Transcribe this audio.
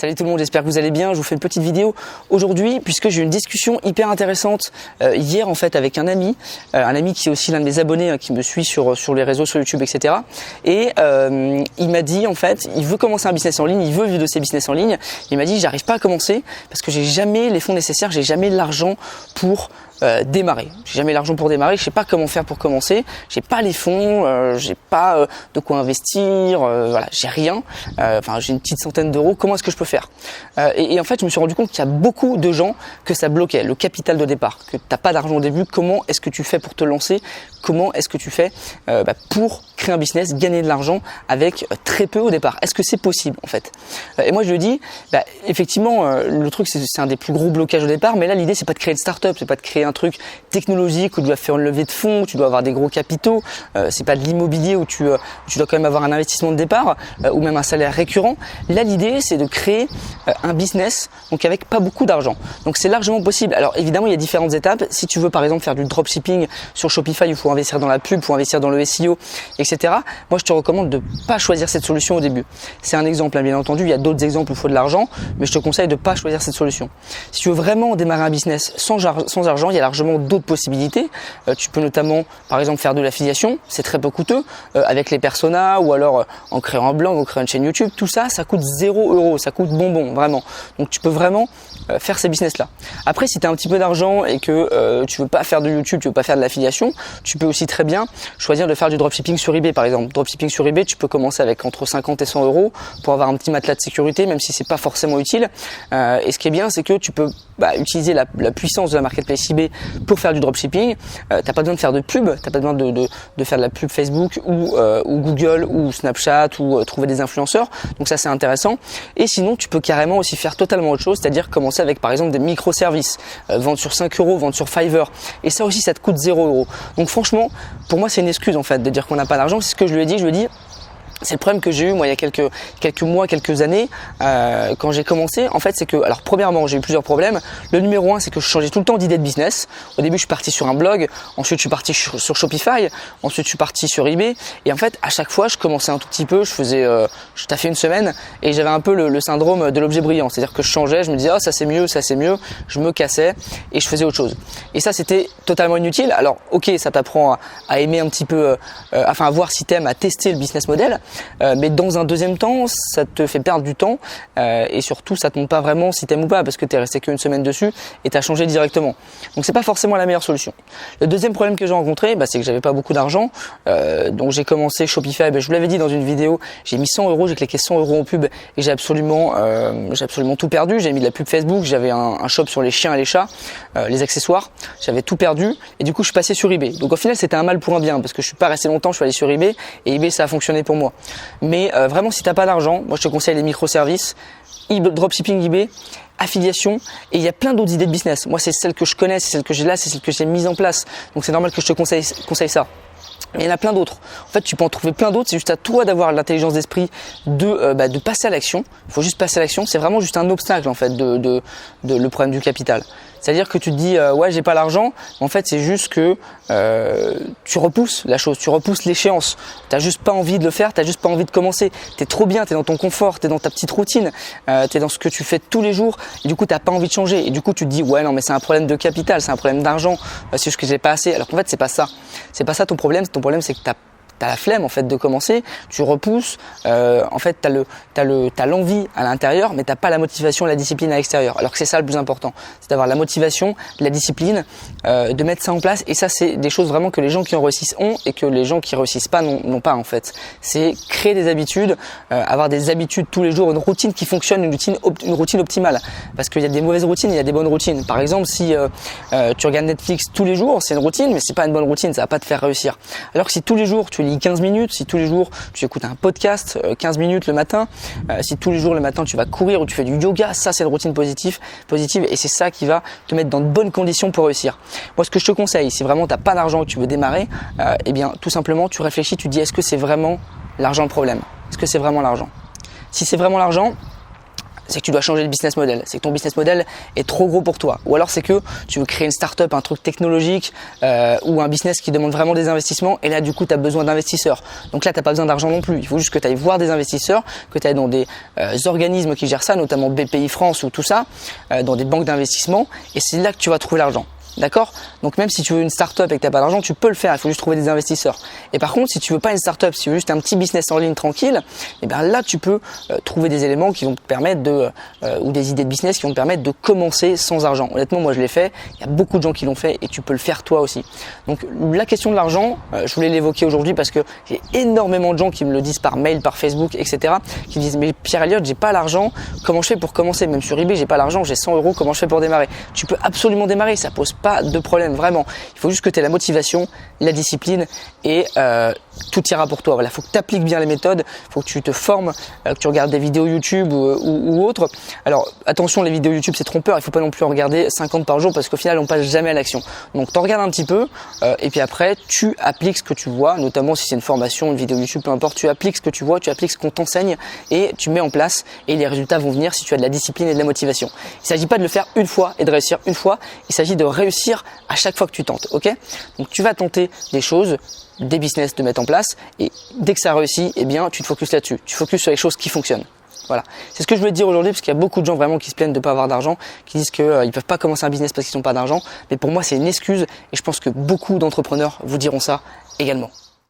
Salut tout le monde, j'espère que vous allez bien. Je vous fais une petite vidéo aujourd'hui puisque j'ai eu une discussion hyper intéressante hier en fait avec un ami qui est aussi l'un de mes abonnés qui me suit sur les réseaux, sur YouTube, etc. Et il m'a dit en fait, il veut commencer un business en ligne, il veut vivre de ses business en ligne. Il m'a dit j'arrive pas à commencer parce que j'ai jamais les fonds nécessaires, j'ai jamais l'argent pour démarrer. J'ai jamais l'argent pour démarrer, je sais pas comment faire pour commencer, j'ai pas les fonds, j'ai pas de quoi investir, voilà, j'ai rien. Enfin, j'ai une petite centaine d'euros. Comment est-ce que je peux faire et en fait, je me suis rendu compte qu'il y a beaucoup de gens que ça bloquait, le capital de départ, que t'as pas d'argent au début. Comment est-ce que tu fais pour te lancer? Comment est-ce que tu fais pour créer un business, gagner de l'argent avec très peu au départ? Est-ce que c'est possible en fait? Et moi, je lui dis, effectivement, le truc c'est un des plus gros blocages au départ, mais là l'idée c'est pas de créer une start-up, c'est pas de créer un truc technologique où tu dois faire une levée de fonds, où tu dois avoir des gros capitaux, c'est pas de l'immobilier où tu dois quand même avoir un investissement de départ ou même un salaire récurrent. Là l'idée c'est de créer un business donc avec pas beaucoup d'argent. Donc c'est largement possible. Alors évidemment il y a différentes étapes. Si tu veux par exemple faire du dropshipping sur Shopify, il faut investir dans la pub, il faut investir dans le SEO, etc. Moi je te recommande de pas choisir cette solution au début. C'est un exemple, hein, bien entendu, il y a d'autres exemples où il faut de l'argent, mais je te conseille de pas choisir cette solution. Si tu veux vraiment démarrer un business sans argent, il y a largement d'autres possibilités. Tu peux notamment par exemple faire de l'affiliation, c'est très peu coûteux, avec les personas ou alors en créant un blog, en créant une chaîne YouTube. Tout ça, ça coûte 0 €, ça coûte bonbon, vraiment. Donc tu peux vraiment faire ces business là. Après, si tu as un petit peu d'argent et que tu veux pas faire de YouTube, tu veux pas faire de l'affiliation, tu peux aussi très bien choisir de faire du dropshipping sur eBay par exemple. Dropshipping sur eBay, tu peux commencer avec entre 50 et 100 € pour avoir un petit matelas de sécurité, même si c'est pas forcément utile. Et ce qui est bien, c'est que tu peux utiliser la puissance de la marketplace eBay pour faire du dropshipping. T'as pas besoin de faire de pub, t'as pas besoin de faire de la pub Facebook ou Google ou Snapchat ou trouver des influenceurs. Donc ça c'est intéressant. Et sinon tu peux carrément aussi faire totalement autre chose, c'est-à-dire commencer avec par exemple des microservices, vendre sur 5 €, vendre sur Fiverr. Et ça aussi ça te coûte 0 €. Donc franchement, pour moi c'est une excuse en fait de dire qu'on n'a pas d'argent. C'est ce que je lui ai dit. Je lui ai dit, c'est le problème que j'ai eu moi il y a quelques mois, quelques années quand j'ai commencé. En fait, c'est que, alors premièrement, j'ai eu plusieurs problèmes. Le numéro 1, c'est que je changeais tout le temps d'idée de business. Au début, je suis parti sur un blog, ensuite je suis parti sur Shopify, ensuite je suis parti sur eBay. Et en fait, à chaque fois, je commençais un tout petit peu. Je taffais une semaine et j'avais un peu le syndrome de l'objet brillant, c'est-à-dire que je changeais, je me disais ça c'est mieux, je me cassais et je faisais autre chose. Et ça, c'était totalement inutile. Alors, ok, ça t'apprend à aimer un petit peu, à voir si t'aimes, à tester le business model. Mais dans un deuxième temps, ça te fait perdre du temps et surtout ça te montre pas vraiment si t'aimes ou pas parce que t'es resté qu'une semaine dessus et t'as changé directement. Donc c'est pas forcément la meilleure solution. Le deuxième problème que j'ai rencontré, c'est que j'avais pas beaucoup d'argent. Donc j'ai commencé Shopify. Je vous l'avais dit dans une vidéo, j'ai mis 100 €, j'ai cliqué 100 € en pub et j'ai absolument tout perdu. J'ai mis de la pub Facebook, j'avais un shop sur les chiens et les chats, les accessoires. J'avais tout perdu et du coup je suis passé sur eBay. Donc au final c'était un mal pour un bien parce que je suis pas resté longtemps. Je suis allé sur eBay et eBay ça a fonctionné pour moi. Mais vraiment, si t'as pas d'argent, moi je te conseille les microservices, dropshipping eBay, affiliation, et il y a plein d'autres idées de business. Moi, c'est celle que je connais, c'est celle que j'ai là, c'est celle que j'ai mise en place. Donc c'est normal que je te conseille ça. Mais il y en a plein d'autres. En fait, tu peux en trouver plein d'autres. C'est juste à toi d'avoir l'intelligence d'esprit de passer à l'action. Il faut juste passer à l'action. C'est vraiment juste un obstacle en fait de le problème du capital. C'est-à-dire que tu te dis ouais j'ai pas l'argent. En fait c'est juste que tu repousses la chose, tu repousses l'échéance. T'as juste pas envie de le faire, t'as juste pas envie de commencer. T'es trop bien, t'es dans ton confort, t'es dans ta petite routine, t'es dans ce que tu fais tous les jours. Et du coup t'as pas envie de changer. Et du coup tu te dis ouais non mais c'est un problème de capital, c'est un problème d'argent. C'est juste que j'ai pas assez. Alors qu'en fait c'est pas ça. C'est pas ça ton problème. Ton problème c'est que t'as la flemme en fait de commencer, tu repousses, en fait t'as l'envie à l'intérieur mais t'as pas la motivation et la discipline à l'extérieur. Alors que c'est ça le plus important, c'est d'avoir la motivation, la discipline, de mettre ça en place. Et ça c'est des choses vraiment que les gens qui en réussissent ont et que les gens qui réussissent pas n'ont pas en fait. C'est créer des habitudes, avoir des habitudes tous les jours, une routine qui fonctionne, une routine optimale. Parce qu'il y a des mauvaises routines, il y a des bonnes routines. Par exemple si tu regardes Netflix tous les jours, c'est une routine mais c'est pas une bonne routine, ça va pas te faire réussir. Alors que si tous les jours tu lis 15 minutes, si tous les jours tu écoutes un podcast 15 minutes le matin, si tous les jours le matin tu vas courir ou tu fais du yoga, ça c'est une routine positive et c'est ça qui va te mettre dans de bonnes conditions pour réussir. Moi ce que je te conseille, si vraiment t'as pas d'argent et que tu veux démarrer, eh bien tout simplement tu réfléchis, tu te dis est-ce que c'est vraiment l'argent le problème? Est-ce que c'est vraiment l'argent? Si c'est vraiment l'argent, c'est que tu dois changer le business model, c'est que ton business model est trop gros pour toi. Ou alors c'est que tu veux créer une start-up, un truc technologique ou un business qui demande vraiment des investissements et là du coup tu as besoin d'investisseurs. Donc là tu n'as pas besoin d'argent non plus, il faut juste que tu ailles voir des investisseurs, que tu ailles dans des organismes qui gèrent ça, notamment BPI France ou tout ça, dans des banques d'investissement et c'est là que tu vas trouver l'argent. D'accord? Donc même si tu veux une start-up et que tu n'as pas d'argent, tu peux le faire, il faut juste trouver des investisseurs. Et par contre, si tu veux pas une start-up, si tu veux juste un petit business en ligne tranquille, et bien là tu peux trouver des éléments qui vont te permettre ou des idées de business qui vont te permettre de commencer sans argent. Honnêtement, moi je l'ai fait, il y a beaucoup de gens qui l'ont fait et tu peux le faire toi aussi. Donc la question de l'argent, je voulais l'évoquer aujourd'hui parce que j'ai énormément de gens qui me le disent par mail, par Facebook, etc. qui disent mais Pierre Elliott, j'ai pas l'argent, comment je fais pour commencer? Même sur eBay, j'ai pas l'argent, j'ai 100 €, comment je fais pour démarrer? Tu peux absolument démarrer, ça pose pas de problème, vraiment. Il faut juste que tu aies la motivation, la discipline et tout ira pour toi. Voilà, faut que tu appliques bien les méthodes, faut que tu te formes, que tu regardes des vidéos YouTube ou autres. Alors attention, les vidéos YouTube c'est trompeur, il faut pas non plus en regarder 50 par jour parce qu'au final on passe jamais à l'action. Donc t'en regardes un petit peu et puis après tu appliques ce que tu vois, notamment si c'est une formation, une vidéo YouTube, peu importe, tu appliques ce que tu vois, tu appliques ce qu'on t'enseigne et tu mets en place et les résultats vont venir si tu as de la discipline et de la motivation. Il s'agit pas de le faire une fois et de réussir une fois, il s'agit de réussir à chaque fois que tu tentes, ok? Donc tu vas tenter des choses, des business de mettre en place et dès que ça réussit, eh bien tu te focuses là-dessus, tu focuses sur les choses qui fonctionnent. Voilà, c'est ce que je voulais te dire aujourd'hui parce qu'il y a beaucoup de gens vraiment qui se plaignent de ne pas avoir d'argent, qui disent qu'ils ne peuvent pas commencer un business parce qu'ils n'ont pas d'argent, mais pour moi c'est une excuse et je pense que beaucoup d'entrepreneurs vous diront ça également.